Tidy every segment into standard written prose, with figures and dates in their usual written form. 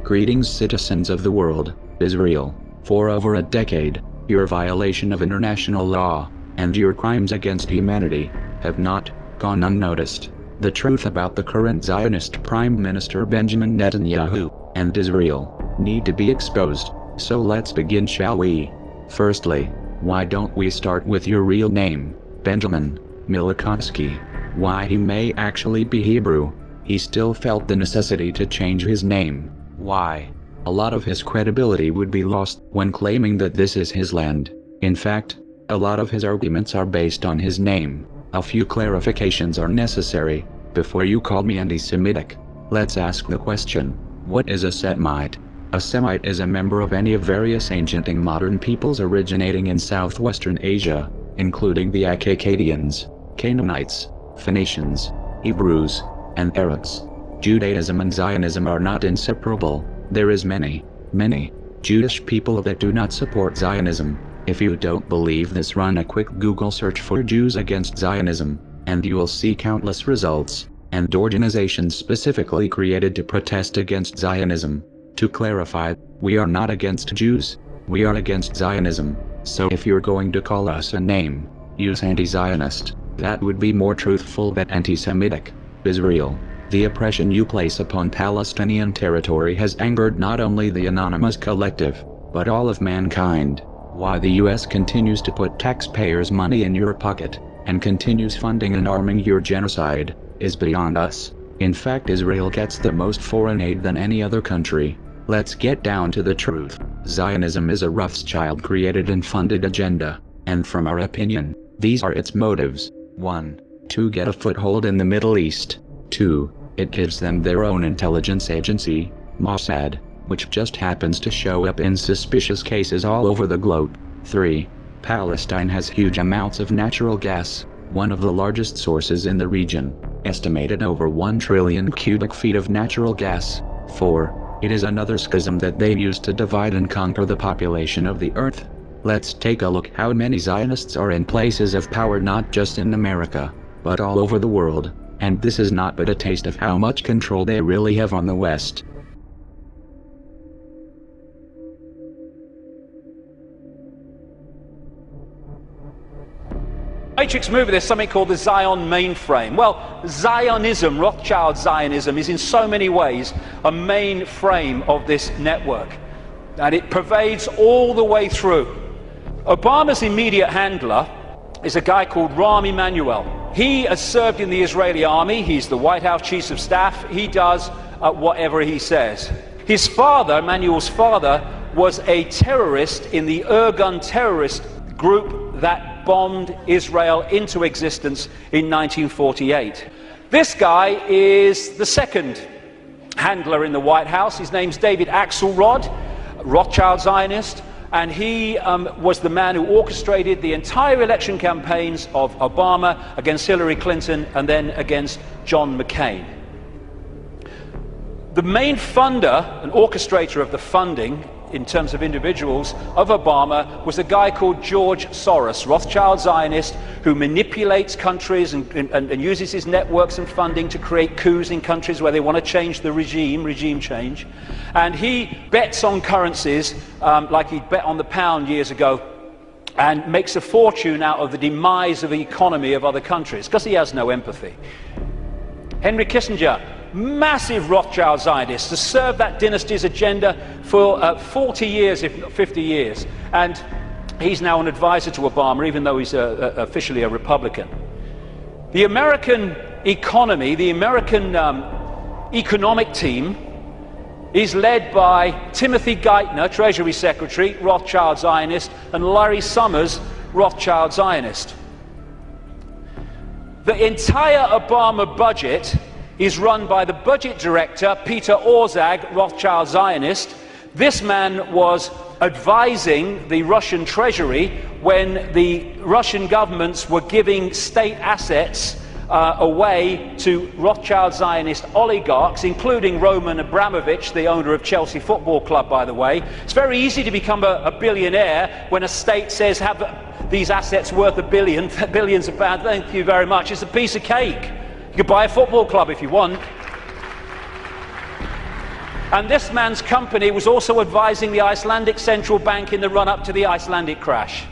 Greetings, citizens of the world. Israel, for over a decade, your violation of international law, and your crimes against humanity, have not gone unnoticed. The truth about the current Zionist Prime Minister Benjamin Netanyahu, and Israel, need to be exposed, so let's begin, shall we? Firstly, why don't we start with your real name, Benjamin Milikoski? Why he may actually be Hebrew, he still felt the necessity to change his name. Why? A lot of his credibility would be lost when claiming that this is his land. In fact, a lot of his arguments are based on his name. A few clarifications are necessary before you call me anti-Semitic. Let's ask the question, what is a Semite? A Semite is a member of any of various ancient and modern peoples originating in southwestern Asia, including the Akkadians, Canaanites, Phoenicians, Hebrews, and Arabs. Judaism and Zionism are not inseparable. There is many Jewish people that do not support Zionism. If you don't believe this, run a quick Google search for Jews against Zionism, and you will see countless results, and organizations specifically created to protest against Zionism. To clarify, we are not against Jews, we are against Zionism. So if you're going to call us a name, use anti-Zionist. That would be more truthful than anti-Semitic. Israel, the oppression you place upon Palestinian territory has angered not only the anonymous collective, but all of mankind. Why the US continues to put taxpayers' money in your pocket, and continues funding and arming your genocide, is beyond us. In fact, Israel gets the most foreign aid than any other country. Let's get down to the truth. Zionism is a Rothschild-created and funded agenda, and from our opinion, these are its motives. 1. To get a foothold in the Middle East. 2. It gives them their own intelligence agency, Mossad, which just happens to show up in suspicious cases all over the globe. 3. Palestine has huge amounts of natural gas, one of the largest sources in the region, estimated over 1 trillion cubic feet of natural gas. 4. It is another schism that they use to divide and conquer the population of the earth. Let's take a look how many Zionists are in places of power, not just in America, but all over the world, and this is not but a taste of how much control they really have on the West. Matrix movie, there's something called the Zion mainframe. Well, Zionism, Rothschild Zionism, is in so many ways a mainframe of this network, and it pervades all the way through. Obama's immediate handler is a guy called Rahm Emanuel. He has served in the Israeli army, he's the White House Chief of Staff, he does whatever he says. His father, Emanuel's father, was a terrorist in the Irgun terrorist group that bombed Israel into existence in 1948. This guy is the second handler in the White House. His name's David Axelrod, Rothschild Zionist, and he was the man who orchestrated the entire election campaigns of Obama against Hillary Clinton and then against John McCain. The main funder and orchestrator of the funding in terms of individuals of Obama was a guy called George Soros, Rothschild Zionist, who manipulates countries and uses his networks and funding to create coups in countries where they want to change the regime change. And he bets on currencies like he bet on the pound years ago, and makes a fortune out of the demise of the economy of other countries because he has no empathy. Henry Kissinger, massive Rothschild Zionist, has served that dynasty's agenda for 40 years, if not 50 years, and he's now an advisor to Obama, even though he's officially a Republican. The American economy, the American economic team, is led by Timothy Geithner, Treasury Secretary, Rothschild Zionist, and Larry Summers, Rothschild Zionist. The entire Obama budget is run by the budget director, Peter Orszag, Rothschild Zionist. This man was advising the Russian treasury when the Russian governments were giving state assets away to Rothschild Zionist oligarchs, including Roman Abramovich, the owner of Chelsea Football Club, by the way. It's very easy to become a billionaire when a state says, have these assets worth $1 billion, billions of pounds, thank you very much. It's a piece of cake. You could buy a football club if you want. And this man's company was also advising the Icelandic central bank in the run-up to the Icelandic crash.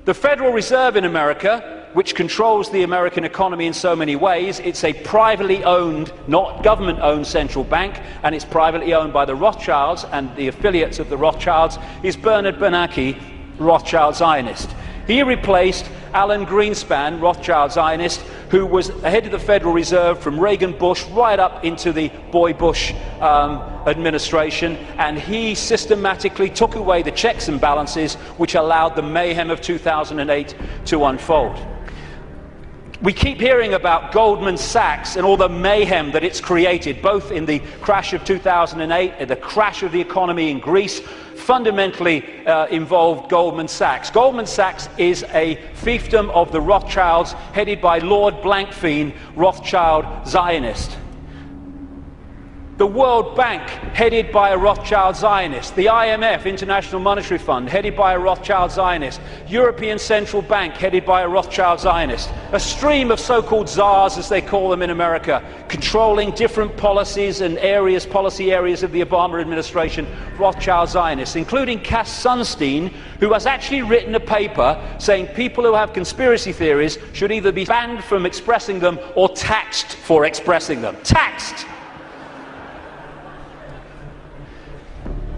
The Federal Reserve in America, which controls the American economy in so many ways, it's a privately owned, not government-owned central bank, and it's privately owned by the Rothschilds and the affiliates of the Rothschilds, is Bernard Bernanke, Rothschild Zionist. He replaced Alan Greenspan, Rothschild Zionist, who was head of the Federal Reserve from Reagan Bush right up into the Boy Bush administration, and he systematically took away the checks and balances which allowed the mayhem of 2008 to unfold. We keep hearing about Goldman Sachs and all the mayhem that it's created, both in the crash of 2008 and the crash of the economy in Greece, fundamentally involved Goldman Sachs. Goldman Sachs is a fiefdom of the Rothschilds, headed by Lord Blankfein, Rothschild Zionist. The World Bank, headed by a Rothschild Zionist. The IMF, International Monetary Fund, headed by a Rothschild Zionist. European Central Bank, headed by a Rothschild Zionist. A stream of so-called czars, as they call them in America, controlling different policies and areas, policy areas of the Obama administration, Rothschild Zionists, including Cass Sunstein, who has actually written a paper saying people who have conspiracy theories should either be banned from expressing them or taxed for expressing them. Taxed!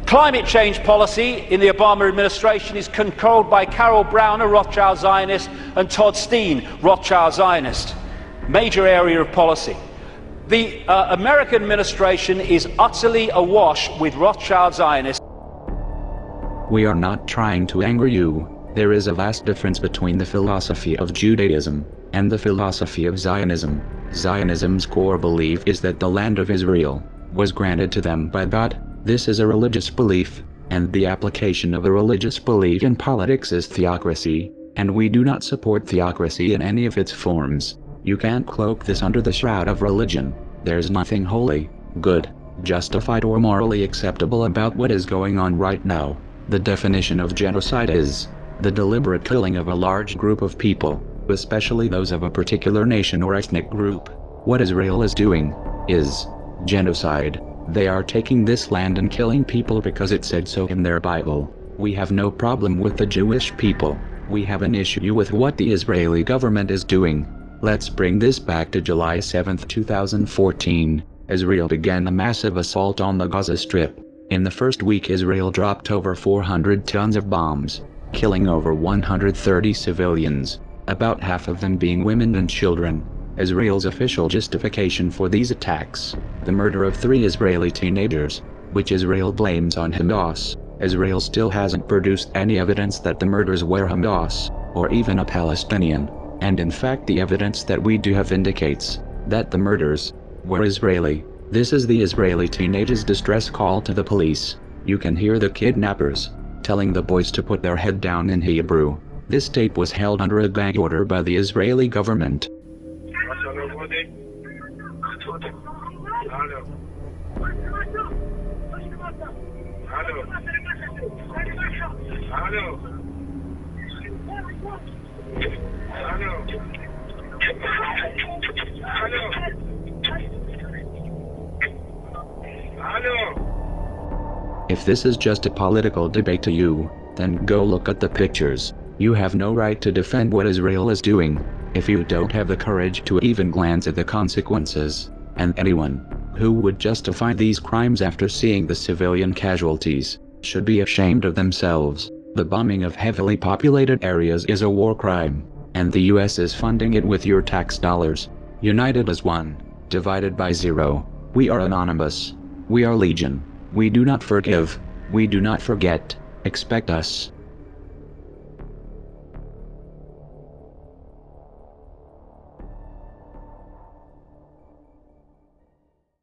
Climate change policy in the Obama administration is controlled by Carol Brown, a Rothschild Zionist, and Todd Steen, Rothschild Zionist. Major area of policy. The American administration is utterly awash with Rothschild Zionists. We are not trying to anger you. There is a vast difference between the philosophy of Judaism and the philosophy of Zionism. Zionism's core belief is that the land of Israel was granted to them by God. This is a religious belief, and the application of a religious belief in politics is theocracy, and we do not support theocracy in any of its forms. You can't cloak this under the shroud of religion. There's nothing holy, good, justified or morally acceptable about what is going on right now. The definition of genocide is the deliberate killing of a large group of people, especially those of a particular nation or ethnic group. What Israel is doing is genocide. They are taking this land and killing people because it said so in their Bible. We have no problem with the Jewish people. We have an issue with what the Israeli government is doing. Let's bring this back to July 7, 2014. Israel began a massive assault on the Gaza Strip. In the first week, Israel dropped over 400 tons of bombs, killing over 130 civilians, about half of them being women and children. Israel's official justification for these attacks, the murder of 3 Israeli teenagers, which Israel blames on Hamas. Israel still hasn't produced any evidence that the murders were Hamas, or even a Palestinian, and in fact the evidence that we do have indicates that the murders were Israeli. This is the Israeli teenagers' distress call to the police. You can hear the kidnappers telling the boys to put their head down in Hebrew. This tape was held under a gag order by the Israeli government. If this is just a political debate to you, then go look at the pictures. You have no right to defend what Israel is doing, if you don't have the courage to even glance at the consequences. And anyone who would justify these crimes after seeing the civilian casualties should be ashamed of themselves. The bombing of heavily populated areas is a war crime, and the US is funding it with your tax dollars. United as one, divided by zero. We are anonymous. We are legion. We do not forgive. We do not forget. Expect us.